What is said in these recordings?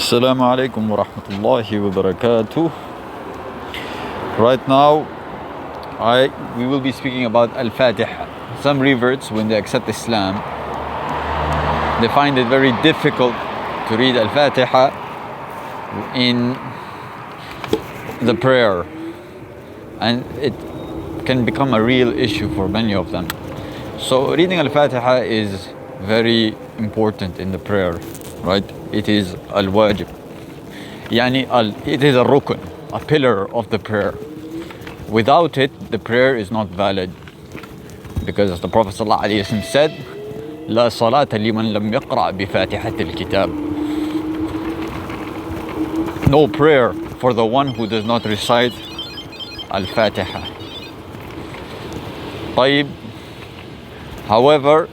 Assalamu alaikum wa rahmatullahi wa barakatuh. Right now, we will be speaking about Al-Fatiha. Some reverts, when they accept Islam, they find it very difficult to read Al-Fatiha in the prayer, and it can become a real issue for many of them. So reading Al-Fatiha is very important in the prayer, right? It is al-wajib, it is a rukn, a pillar of the prayer. Without it, the prayer is not valid, because as the Prophet ﷺ said, لا صلاة لمن لم يقرأ بفاتحة الكتاب. No prayer for the one who does not recite Al-Fatiha. طيب. However,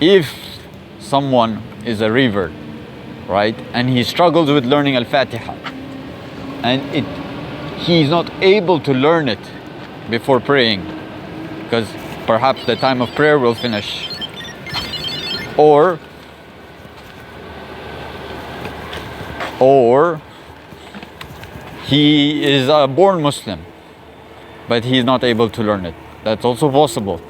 if someone is a revert, right, and he struggles with learning Al-Fatiha, and he is not able to learn it before praying, because perhaps the time of prayer will finish, or he is a born Muslim, but he is not able to learn it. That's also possible.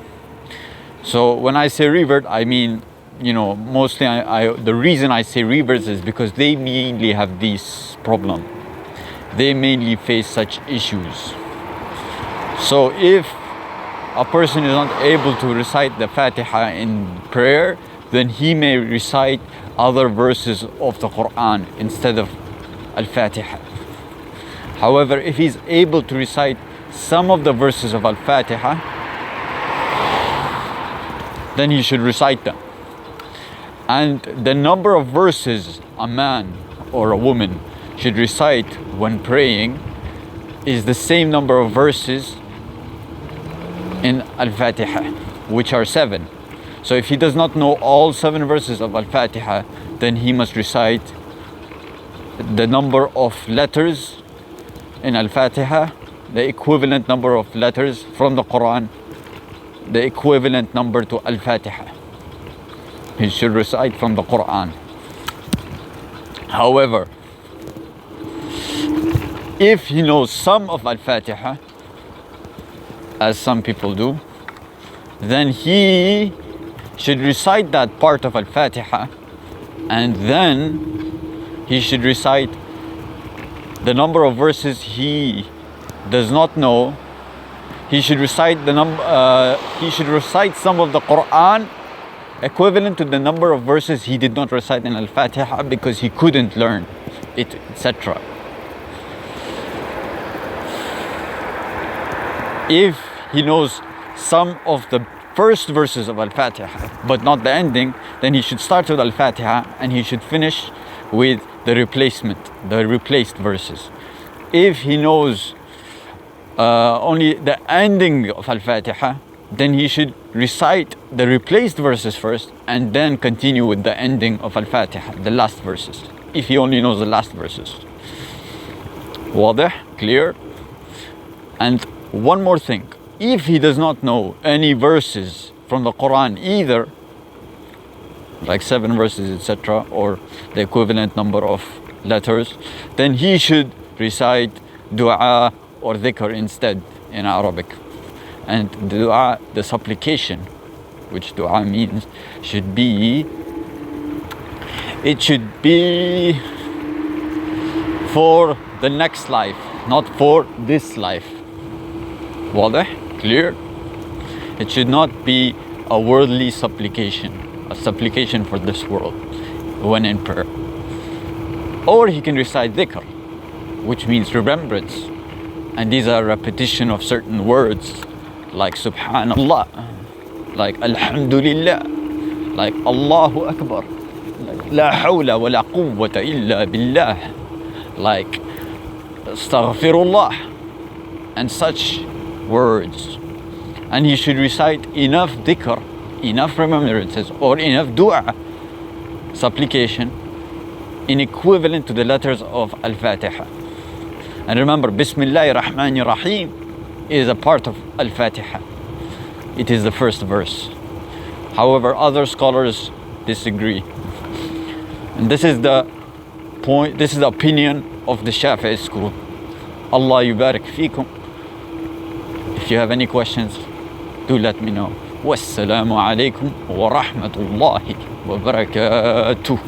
So when I say revert, I mean, mostly the reason I say reverts is because they mainly have this problem. They mainly face such issues. So if a person is not able to recite the Fatiha in prayer, then he may recite other verses of the Quran instead of Al-Fatiha. However, if he's able to recite some of the verses of Al-Fatiha, then he should recite them. And the number of verses a man or a woman should recite when praying is the same number of verses in Al-Fatiha, which are 7. So if he does not know all 7 verses of Al-Fatiha, then he must recite the number of letters in Al-Fatiha, the equivalent number of letters from the Quran, the equivalent number to Al-Fatiha. He should recite from the Quran. However, if he knows some of Al-Fatiha, as some people do, then he should recite that part of Al-Fatiha, and then he should recite the number of verses he does not know. He should recite he should recite some of the Quran equivalent to the number of verses he did not recite in Al-Fatiha because he couldn't learn it, etc. If he knows some of the first verses of Al-Fatiha but not the ending, then he should start with Al-Fatiha and he should finish with the replaced verses. If he knows only the ending of Al-Fatiha, then he should recite the replaced verses first and then continue with the ending of Al-Fatiha, the last verses, if he only knows the last verses. Wadih? Clear? And one more thing, if he does not know any verses from the Quran either, like 7 verses, etc., or the equivalent number of letters, then he should recite dua or dhikr instead in Arabic. And the dua, the supplication, which dua means, should be for the next life, not for this life. Wadih? Clear? It should not be a worldly supplication, a supplication for this world when in prayer. Or he can recite dhikr, which means remembrance, and these are repetition of certain words like Subhanallah, like Alhamdulillah, like Allahu Akbar, like La hawla wa la quwwata illa billah, like Astaghfirullah, and such words. And he should recite enough dhikr, enough remembrances, or enough dua, supplication, in equivalent to the letters of Al-Fatiha. And remember, Bismillahir Rahmanir Rahim is a part of Al-Fatiha. It is the first verse. However, other scholars disagree. And this is the point, this is the opinion of the Shafi'i school. Allah yubarak fikum. If you have any questions, do let me know. Wassalamu alaikum wa rahmatullahi wa barakatuh.